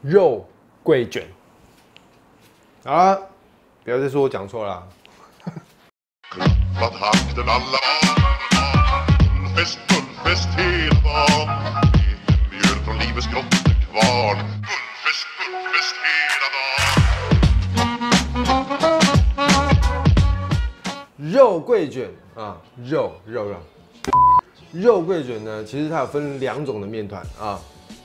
肉桂卷。好了，不要再说我讲错了。Gullfest hela dagen. Mjöl från livets grottekvarn. Gullfest hela dagen. 肉桂卷啊，肉桂卷呢，其实它有分2种的面团啊，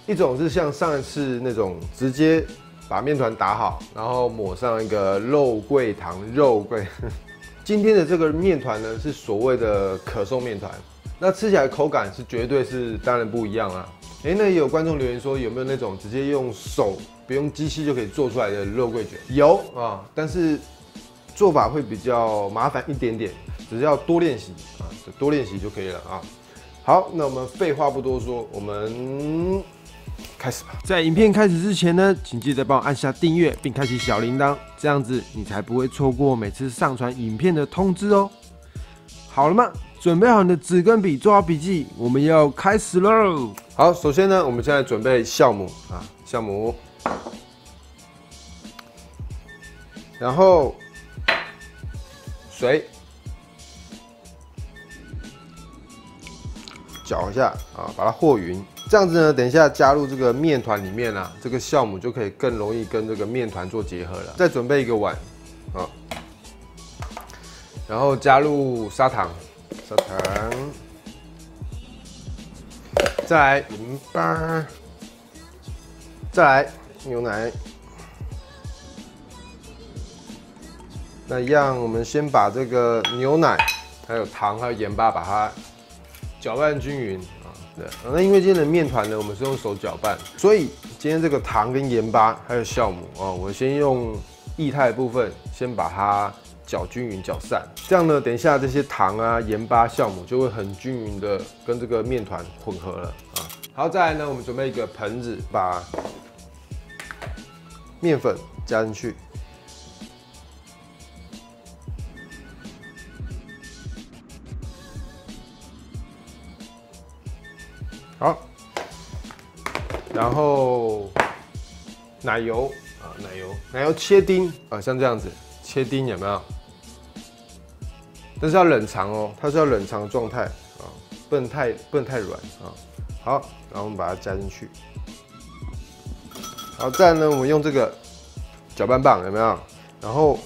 一种是像上一次那种直接把面团打好，然后抹上一个肉桂糖肉桂。今天的这个面团呢，是所谓的可颂面团。那吃起来口感是绝对是当然不一样啦。那也有观众留言说有没有那种直接用手不用机器就可以做出来的肉桂卷？有啊，但是做法会比较麻烦一点点，只要多练习啊，多练习就可以了啊。好，那我们废话不多说，我们开始吧。在影片开始之前呢，请记得帮我按下订阅并开启小铃铛，这样子你才不会错过每次上传影片的通知哦。好了吗？准备好你的纸跟笔，做好笔记，我们要开始喽！好，首先呢，我们现在准备酵母啊，酵母，然后水，搅一下啊，把它和匀。这样子呢，等一下加入这个面团里面啊，这个酵母就可以更容易跟这个面团做结合了。再准备一个碗啊，然后加入砂糖。再来盐巴，再来牛奶。那一样，我们先把这个牛奶、还有糖、还有盐巴，把它搅拌均匀啊。对，那因为今天的面团呢，我们是用手搅拌，所以今天这个糖跟盐巴还有酵母啊，我先用液态的部分先把它搅均匀、搅散，这样呢，等一下这些糖啊、盐巴、酵母就会很均匀的跟这个面团混合了啊。好，再来呢，我们准备一个盆子，把面粉加进去，好，然后奶油啊，奶油切丁啊，像这样子切丁有没有？但是要冷藏哦，它是要冷藏的状态啊，不能太软啊。好，然后我们把它加进去。好，再来呢，我们用这个搅拌棒有没有？然后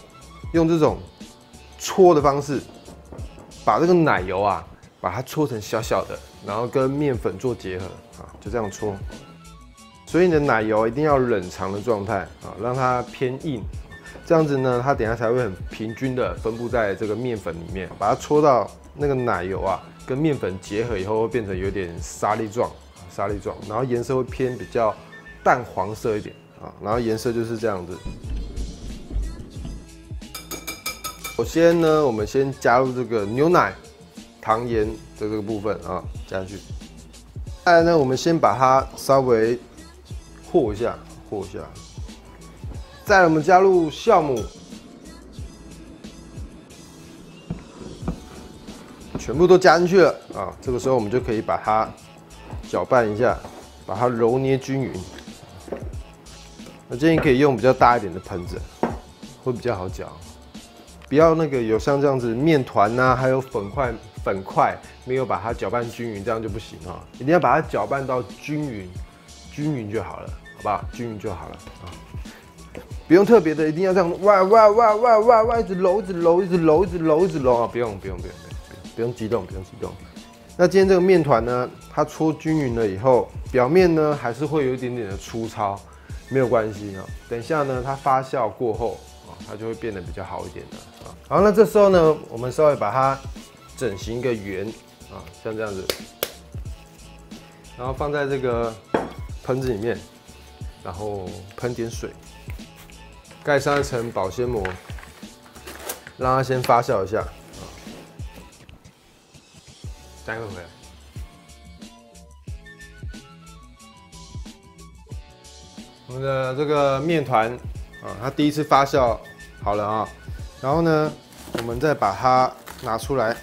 用这种搓的方式，把这个奶油啊，把它搓成小小的，然后跟面粉做结合啊，就这样搓。所以你的奶油一定要冷藏的状态啊，让它偏硬。这样子呢，它等一下才会很平均的分布在这个面粉里面，把它搓到那个奶油啊跟面粉结合以后，会变成有点沙粒状，然后颜色会偏比较淡黄色一点啊，然后颜色就是这样子。首先呢，我们先加入这个牛奶、糖盐的这个部分啊，加进去。再来呢，我们先把它稍微和一下。再来，我们加入酵母，全部都加进去了啊！这个时候我们就可以把它搅拌一下，把它揉捏均匀。我建议可以用比较大一点的盆子，会比较好搅。不要那个有像这样子面团啊，还有粉块没有把它搅拌均匀，这样就不行啊！一定要把它搅拌到均匀就好了，好不好？均匀就好了啊！不用特别的，一定要这样哇，一直揉啊！不用激动。那今天这个面团呢，它搓均匀了以后，表面呢还是会有一点点的粗糙，没有关系啊。等一下呢，它发酵过后啊，它就会变得比较好一点的啊。好，那这时候呢，我们稍微把它整形一个圆啊，像这样子，然后放在这个盆子里面，然后喷点水。盖上一层保鲜膜，让它先发酵一下。待会回来。我们的这个面团啊，它第一次发酵好了啊，然后呢，我们再把它拿出来。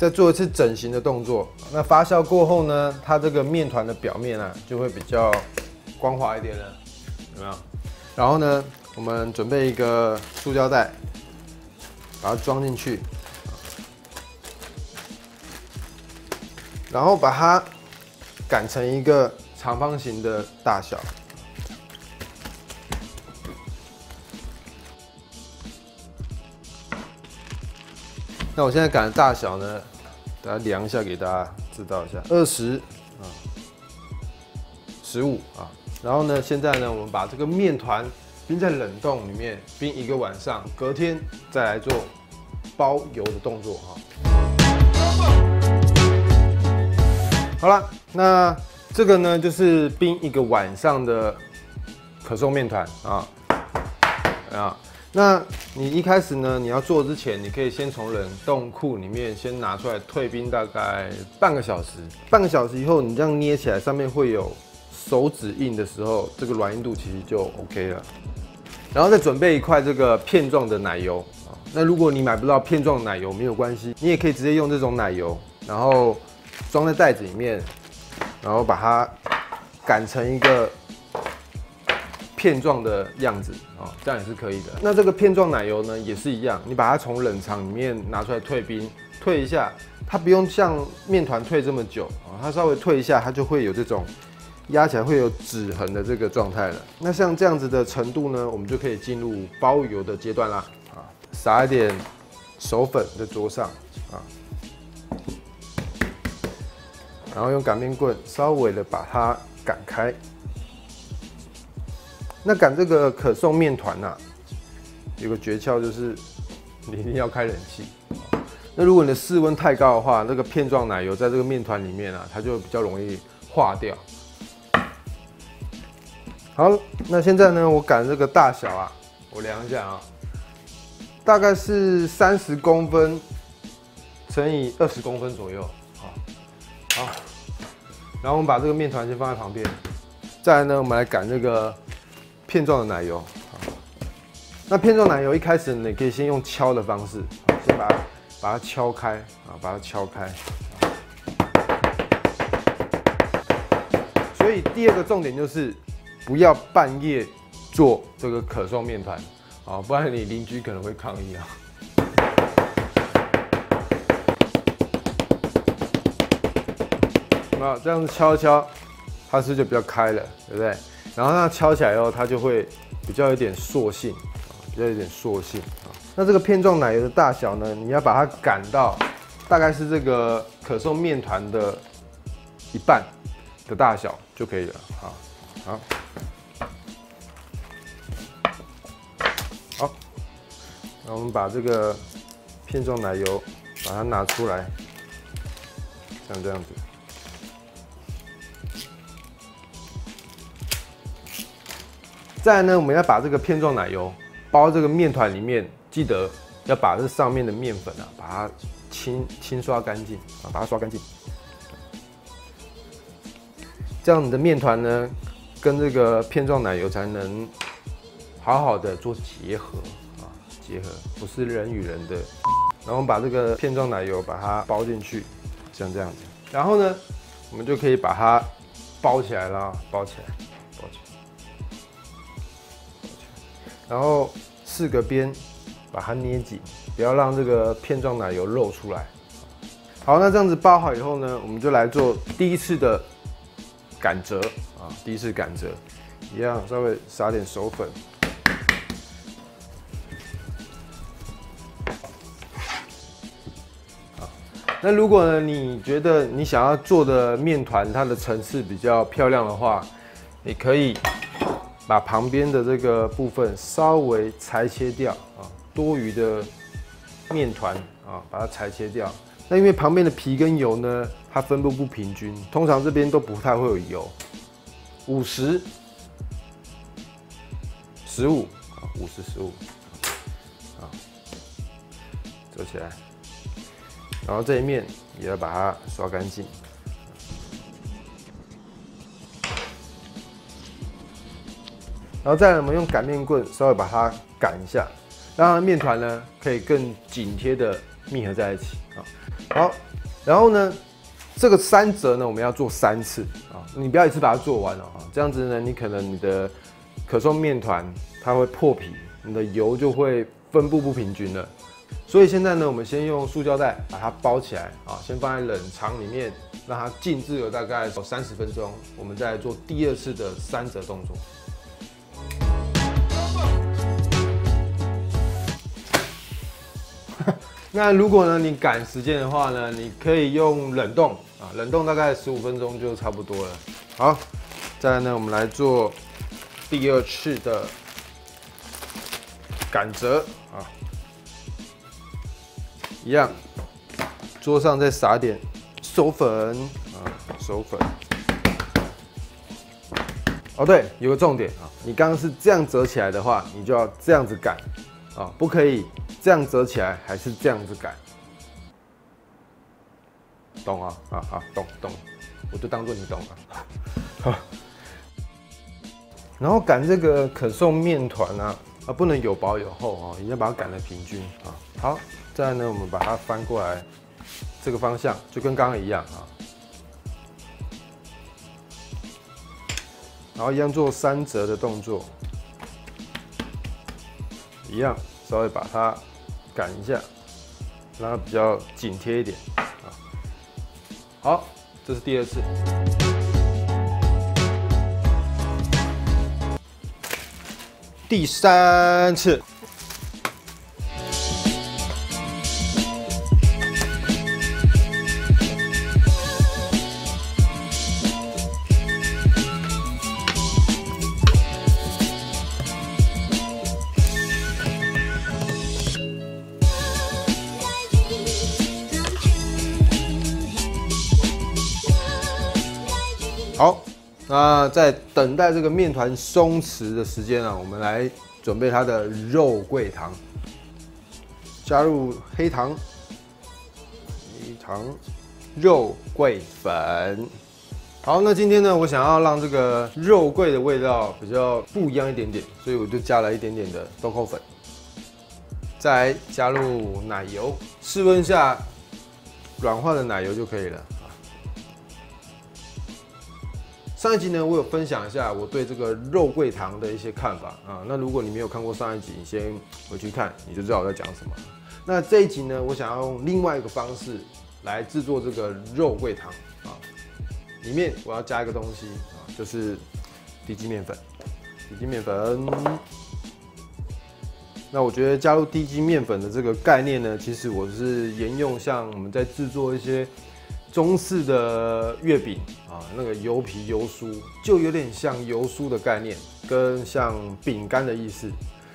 再做一次整形的动作。那发酵过后呢，它这个面团的表面啊就会比较光滑一点了，有没有？然后呢，我们准备一个塑胶袋，把它装进去，然后把它擀成一个长方形的大小。那我现在擀的大小呢，大家量一下给大家知道一下，20啊，15啊。然后呢，现在呢，我们把这个面团冰在冷冻里面，冰1个晚上，隔天再来做包油的动作哈。好了，那这个呢就是冰1个晚上的可颂面团啊。那你一开始呢，你要做之前，你可以先从冷冻库里面先拿出来退冰，大概半个小时。半个小时以后，你这样捏起来，上面会有手指印的时候，这个软硬度其实就 OK 了。然后再准备一块这个片状的奶油啊。那如果你买不到片状奶油，没有关系，你也可以直接用这种奶油，然后装在袋子里面，然后把它擀成一个片状的样子啊，这样也是可以的。那这个片状奶油呢，也是一样，你把它从冷藏里面拿出来退冰，退一下，它不用像面团退这么久啊，它稍微退一下，它就会有这种压起来会有指痕的这个状态了。那像这样子的程度呢，我们就可以进入包油的阶段啦啊，撒一点手粉在桌上啊，然后用擀面棍稍微的把它擀开。那擀这个可颂面团啊，有个诀窍就是你一定要开冷气。那如果你的室温太高的话，那个片状奶油在这个面团里面啊，它就比较容易化掉。好，那现在呢，我擀这个大小啊，我量一下啊，大概是30公分乘以20公分左右。好，然后我们把这个面团先放在旁边。再来呢，我们来擀这个片状的奶油。那片状奶油一开始你可以先用敲的方式，先把它敲开啊，把它敲开。所以第2个重点就是不要半夜做这个可颂面团啊，不然你邻居可能会抗议啊。那这样子敲一敲，它是不是就比较开了，对不对？然后它敲起来以后，它就会比较有点塑性，比较有点塑性啊。那这个片状奶油的大小呢，你要把它擀到大概是这个可颂面团的1半的大小就可以了。好，那我们把这个片状奶油把它拿出来，像这样子。再来呢，我们要把这个片状奶油包这个面团里面，记得要把这上面的面粉啊，把它轻刷干净啊，把它刷干净。这样你的面团呢，跟这个片状奶油才能好好的做结合啊，结合不是人与人的。然后我们把这个片状奶油把它包进去，像这样子。然后呢，我们就可以把它包起来啦，包起来。然后4个边把它捏紧，不要让这个片状奶油露出来。好，那这样子包好以后呢，我们就来做第1次的擀折啊，第1次擀折，一样稍微撒点手粉。那如果呢，你觉得你想要做的面团它的层次比较漂亮的话，你可以把旁边的这个部分稍微裁切掉啊，多余的面团啊，把它裁切掉。那因为旁边的皮跟油呢，它分布不平均，通常这边都不太会有油。50、15啊，50、15啊，折起来，然后这一面也要把它刷干净。然后再来，我们用擀面棍稍微把它擀一下，让它面团呢可以更紧贴的密合在一起啊。好，然后呢，这个3折呢，我们要做3次啊，你不要一次把它做完哦，这样子呢，你可能你的可颂面团它会破皮，你的油就会分布不平均了。所以现在呢，我们先用塑胶袋把它包起来啊，先放在冷藏里面，让它静置了大概30分钟，我们再来做第2次的3折动作。那如果呢你赶时间的话呢，你可以用冷冻啊，冷冻大概15分钟就差不多了。好，再来呢，我们来做第2次的擀折啊。一样，桌上再撒点手粉啊，手粉。哦，对，有个重点啊，你刚刚是这样折起来的话，你就要这样子擀啊，不可以这样折起来还是这样子擀，懂啊？懂，我就当做你懂了。然后擀这个可颂面团啊，不能有薄有厚哦，一定要把它擀得平均啊。好。再来呢，我们把它翻过来，这个方向就跟刚刚一样啊，然后一样做3折的动作，一样稍微把它擀一下，让它比较紧贴一点啊。好，这是第2次。第3次。好，那在等待这个面团松弛的时间啊，我们来准备它的肉桂糖，加入黑糖、肉桂粉。好，那今天呢，我想要让这个肉桂的味道比较不一样一点点，所以我就加了一点点的豆蔻粉，再来加入奶油，室温下软化的奶油就可以了。上一集呢，我有分享一下我对这个肉桂糖的一些看法啊。那如果你没有看过上一集，你先回去看，你就知道我在讲什么。那这一集呢，我想要用另外一个方式来制作这个肉桂糖啊。里面我要加一个东西啊，就是低筋面粉。低筋面粉。那我觉得加入低筋面粉的这个概念呢，其实我是沿用像我们在制作一些中式的月饼啊，那个油皮油酥，就有点像油酥的概念，跟像饼干的意思，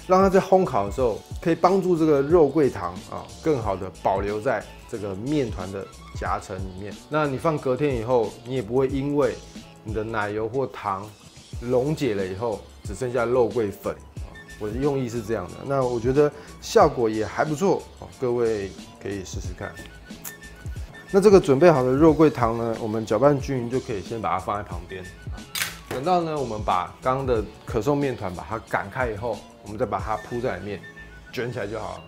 让它在烘烤的时候，可以帮助这个肉桂糖啊，更好的保留在这个面团的夹层里面。那你放隔天以后，你也不会因为你的奶油或糖溶解了以后，只剩下肉桂粉。我的用意是这样的，那我觉得效果也还不错，各位可以试试看。那这个准备好的肉桂糖呢，我们搅拌均匀就可以先把它放在旁边。等到呢，我们把刚刚的可颂面团把它擀开以后，我们再把它铺在里面，卷起来就好了。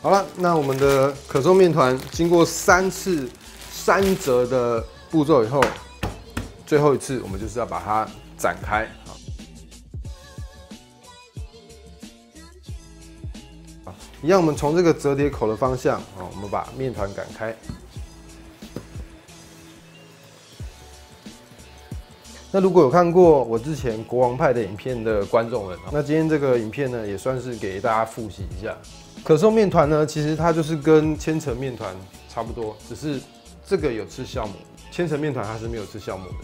好了，那我们的可颂面团经过3次3折的步骤以后，最后一次我们就是要把它展开。一样，我们从这个折叠口的方向啊，我们把面团擀开。那如果有看过我之前国王派的影片的观众们，那今天这个影片呢，也算是给大家复习一下。可颂面团呢，其实它就是跟千层面团差不多，只是这个有吃酵母，千层面团它是没有吃酵母的。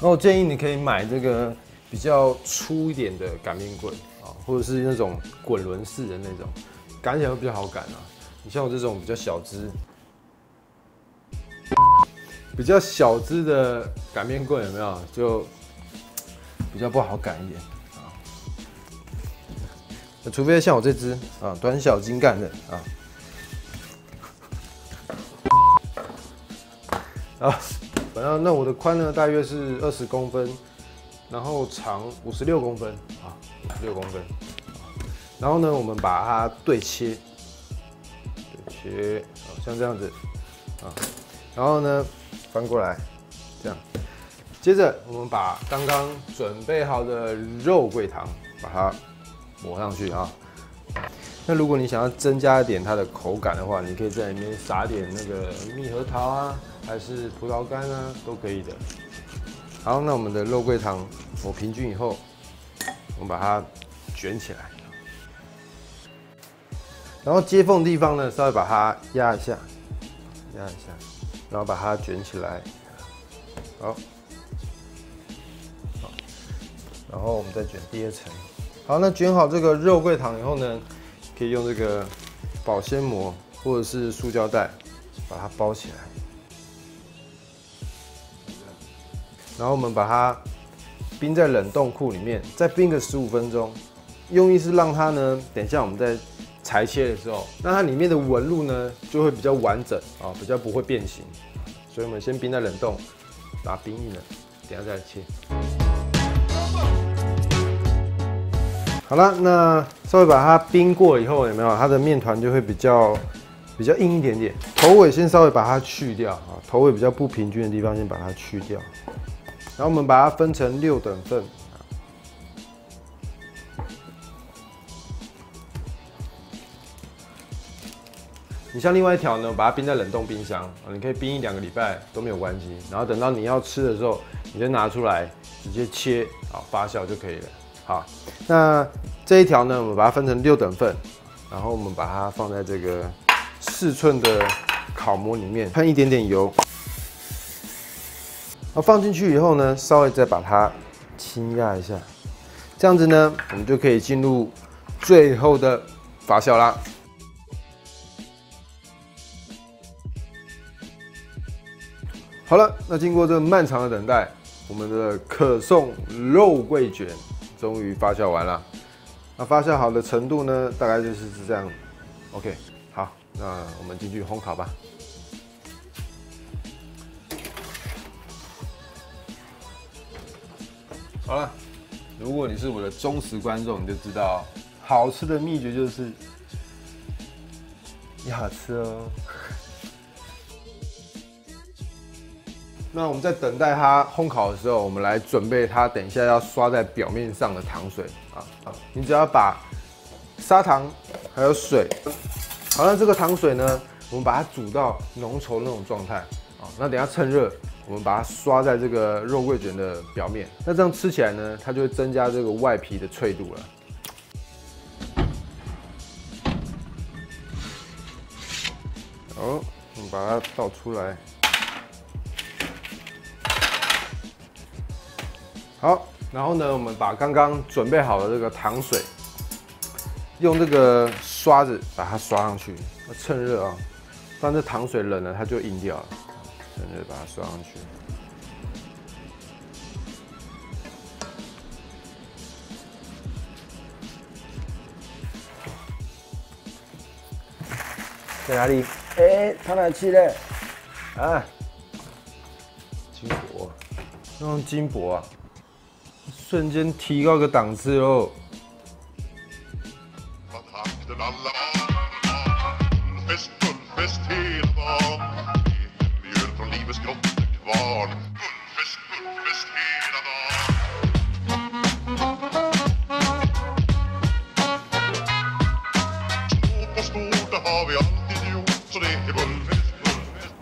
那我建议你可以买这个比较粗一点的擀面棍啊，或者是那种滚轮式的那种，擀起来会比较好擀啊。你像我这种比较小只。比较小只的擀面棍有没有？就比较不好擀一点啊。除非像我这只啊，短小精干的啊。反正那我的宽呢，大约是20公分，然后长56公分啊，56公分。然后呢，我们把它对切，对切。切，像这样子啊，然后呢翻过来，这样。接着我们把刚刚准备好的肉桂糖把它抹上去啊。那如果你想要增加一点它的口感的话，你可以在里面撒点那个蜜核桃啊，还是葡萄干啊，都可以的。好，那我们的肉桂糖抹平均以后，我们把它卷起来。 然后接缝地方呢，稍微把它压一下，然后把它卷起来，好，然后我们再卷第二层。好，那卷好这个肉桂糖以后呢，可以用这个保鲜膜或者是塑胶袋把它包起来，然后我们把它冰在冷冻库里面，再冰个15分钟，用意是让它呢，等一下我们在 裁切的时候，那它里面的纹路呢就会比较完整啊，比较不会变形。所以我们先冰在冷冻，把它冰硬了，等一下再来切。好了，那稍微把它冰过以后，有没有它的面团就会比较硬一点点。头尾先稍微把它去掉啊，头尾比较不平均的地方先把它去掉。然后我们把它分成6等份。 你像另外一条呢，把它冰在冷冻冰箱，你可以冰1、2个礼拜都没有关系。然后等到你要吃的时候，你就拿出来直接切，好发酵就可以了。好，那这一条呢，我们把它分成6等份，然后我们把它放在这个4寸的烤模里面，喷一点点油。然后放进去以后呢，稍微再把它轻压一下，这样子呢，我们就可以进入最后的发酵啦。 好了，那经过这个漫长的等待，我们的可颂肉桂卷终于发酵完了。那发酵好的程度呢，大概就是这样。OK， 好，那我们进去烘烤吧。好了，如果你是我的忠实观众，你就知道好吃的秘诀就是要吃哦。 那我们在等待它烘烤的时候，我们来准备它等一下要刷在表面上的糖水啊。你只要把砂糖还有水，好，那这个糖水呢，我们把它煮到浓稠那种状态啊。那等一下趁热，我们把它刷在这个肉桂卷的表面。那这样吃起来呢，它就会增加这个外皮的脆度了。好，我们把它倒出来。 好，然后呢，我们把刚刚准备好的这个糖水，用这个刷子把它刷上去，趁热啊，不然这糖水冷了它就硬掉了，趁热把它刷上去。在哪里？哎，跑哪去了？啊，金箔，用金箔啊！ 瞬间提高个档次哦！ Takten alla Fullfest, fullfest hela dagen Mjöl från livets grottekvarn Fullfest, fullfest hela dagen Stort och stort, det har vi alltid gjort Så det är fullfest, fullfest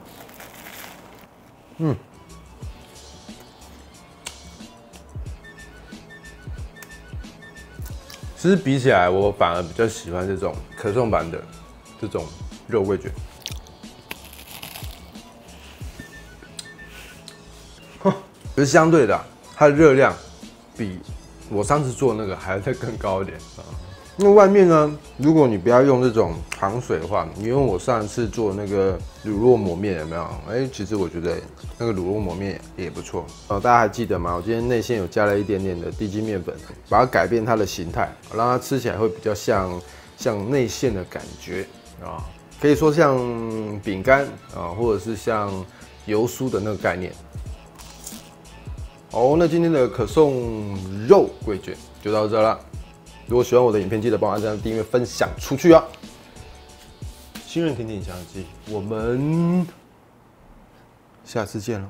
其实比起来，我反而比较喜欢这种可颂版的这种肉桂卷。可是相对的啊，它的热量比我上次做那个还要再更高一点啊。那外面呢，如果你不要用这种糖水的话，你用我上一次做那个乳酪抹面有没有？哎，其实我觉得那个乳酪抹面也不错。大家还记得吗？我今天内馅有加了一点点的低筋面粉，把它改变它的形态，让它吃起来会比较像内馅的感觉啊，可以说像饼干啊，或者是像油酥的那个概念。好，那今天的可颂肉桂卷就到这了。如果喜欢我的影片，记得帮我按赞、订阅、分享出去啊！希新人甜点香鸡，我们下次见喽。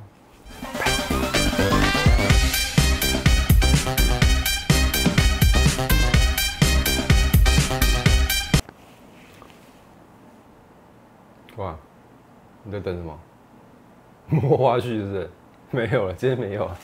哇，你在等什么？摸花絮是不是？没有了，今天没有了。